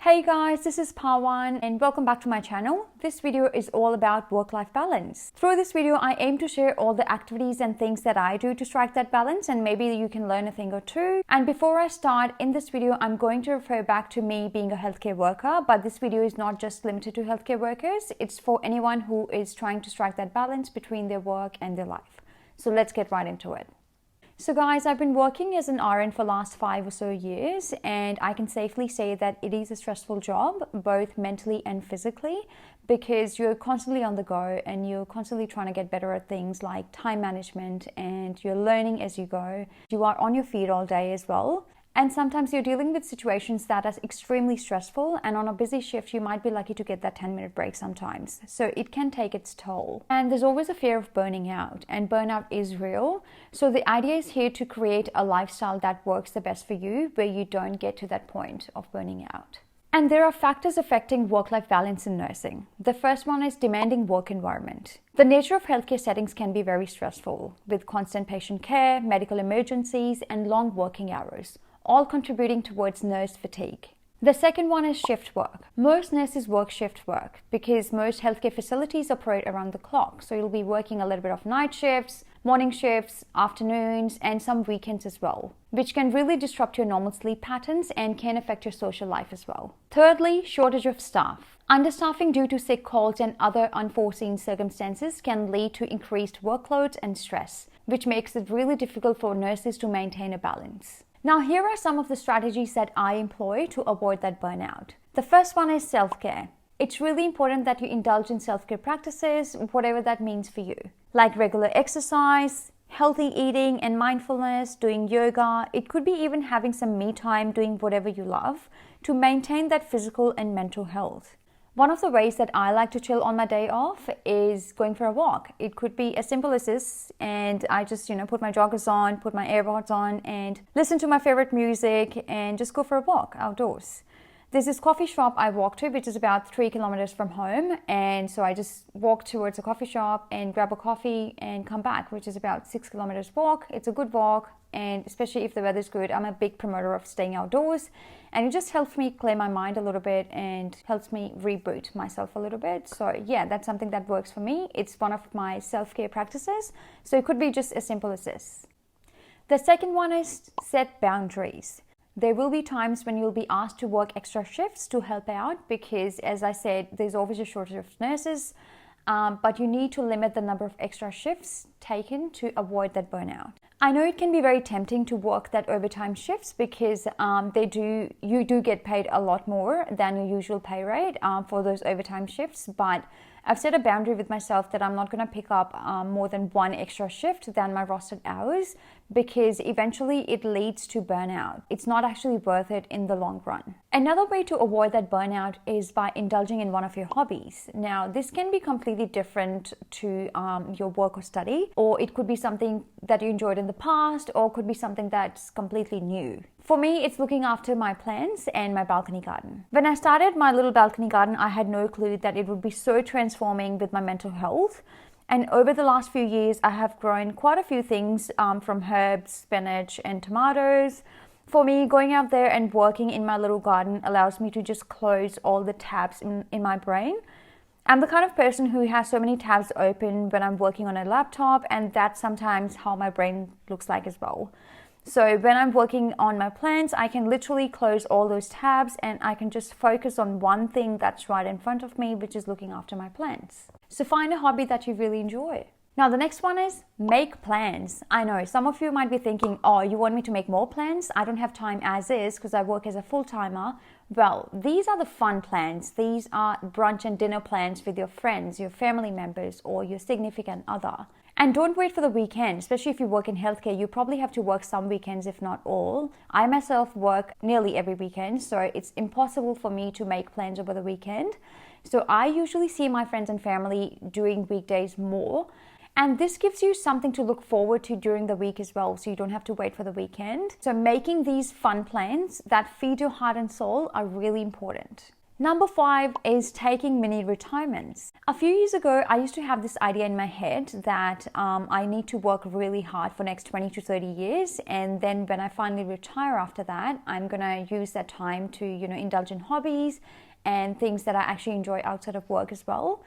Hey guys, this is Pawan and welcome back to my channel. This video is all about work-life balance. Through this video, I aim to share all the activities and things that I do to strike that balance, and maybe you can learn a thing or two. And before I start, in this video, I'm going to refer back to me being a healthcare worker, but this video is not just limited to healthcare workers. It's for anyone who is trying to strike that balance between their work and their life. So let's get right into it. So guys, I've been working as an RN for the last 5 or so years, and I can safely say that it is a stressful job, both mentally and physically, because you're constantly on the go and you're constantly trying to get better at things like time management, and you're learning as you go. You are on your feet all day as well. And sometimes you're dealing with situations that are extremely stressful, and on a busy shift, you might be lucky to get that 10-minute break sometimes. So it can take its toll. And there's always a fear of burning out, and burnout is real. So the idea is here to create a lifestyle that works the best for you, where you don't get to that point of burning out. And there are factors affecting work-life balance in nursing. The first one is demanding work environment. The nature of healthcare settings can be very stressful, with constant patient care, medical emergencies, and long working hours, all contributing towards nurse fatigue. The second one is shift work. Most nurses work shift work because most healthcare facilities operate around the clock. So you'll be working a little bit of night shifts, morning shifts, afternoons, and some weekends as well, which can really disrupt your normal sleep patterns and can affect your social life as well. Thirdly, shortage of staff. Understaffing due to sick calls and other unforeseen circumstances can lead to increased workloads and stress, which makes it really difficult for nurses to maintain a balance. Now, here are some of the strategies that I employ to avoid that burnout. The first one is self-care. It's really important that you indulge in self-care practices, whatever that means for you, like regular exercise, healthy eating and mindfulness, doing yoga. It could be even having some me time, doing whatever you love to maintain that physical and mental health. One of the ways that I like to chill on my day off is going for a walk. It could be as simple as this, and I just, put my joggers on, put my AirPods on, and listen to my favorite music and just go for a walk outdoors. There's this coffee shop I walk to, which is about 3 kilometers from home, and so I just walk towards a coffee shop and grab a coffee and come back, which is about 6 kilometers walk. It's a good walk, and especially if the weather's good, I'm a big promoter of staying outdoors, and it just helps me clear my mind a little bit and helps me reboot myself a little bit. So yeah, that's something that works for me. It's one of my self-care practices, so it could be just as simple as this. The second one is set boundaries. There will be times when you'll be asked to work extra shifts to help out because, as I said, there's always a shortage of nurses, but you need to limit the number of extra shifts taken to avoid that burnout. I know it can be very tempting to work that overtime shifts because you do get paid a lot more than your usual pay rate for those overtime shifts, but I've set a boundary with myself that I'm not going to pick up more than one extra shift than my rostered hours because eventually it leads to burnout. It's not actually worth it in the long run. Another way to avoid that burnout is by indulging in one of your hobbies. Now, this can be completely different to your work or study, or it could be something that you enjoyed in the past, or could be something that's completely new. For me, it's looking after my plants and my balcony garden. When I started my little balcony garden, I had no clue that it would be so transforming with my mental health. And over the last few years, I have grown quite a few things from herbs, spinach, and tomatoes. For me, going out there and working in my little garden allows me to just close all the tabs in my brain. I'm the kind of person who has so many tabs open when I'm working on a laptop, and that's sometimes how my brain looks like as well. So when I'm working on my plants, I can literally close all those tabs and I can just focus on one thing that's right in front of me, which is looking after my plants. So find a hobby that you really enjoy. Now, the next one is make plans. I know some of you might be thinking, oh, you want me to make more plans? I don't have time as is because I work as a full-timer. Well, these are the fun plans. These are brunch and dinner plans with your friends, your family members, or your significant other. And don't wait for the weekend, especially if you work in healthcare. You probably have to work some weekends, if not all. I myself work nearly every weekend, so it's impossible for me to make plans over the weekend. So I usually see my friends and family doing weekdays more. And this gives you something to look forward to during the week as well, so you don't have to wait for the weekend. So making these fun plans that feed your heart and soul are really important. Number 5 is taking mini retirements. A few years ago, I used to have this idea in my head that I need to work really hard for next 20 to 30 years. And then when I finally retire after that, I'm going to use that time to, indulge in hobbies and things that I actually enjoy outside of work as well.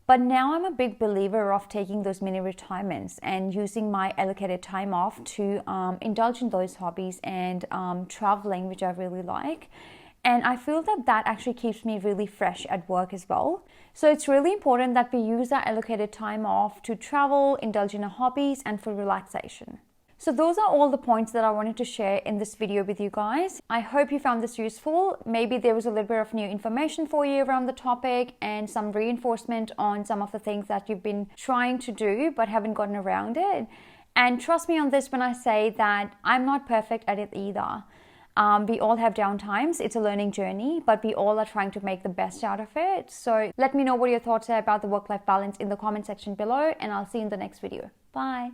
But now I'm a big believer of taking those mini retirements and using my allocated time off to indulge in those hobbies and traveling, which I really like. And I feel that that actually keeps me really fresh at work as well. So it's really important that we use our allocated time off to travel, indulge in our hobbies, and for relaxation. So those are all the points that I wanted to share in this video with you guys. I hope you found this useful. Maybe there was a little bit of new information for you around the topic and some reinforcement on some of the things that you've been trying to do but haven't gotten around it. And trust me on this when I say that I'm not perfect at it either. We all have down times. It's a learning journey, but we all are trying to make the best out of it. So let me know what your thoughts are about the work-life balance in the comment section below, and I'll see you in the next video. Bye.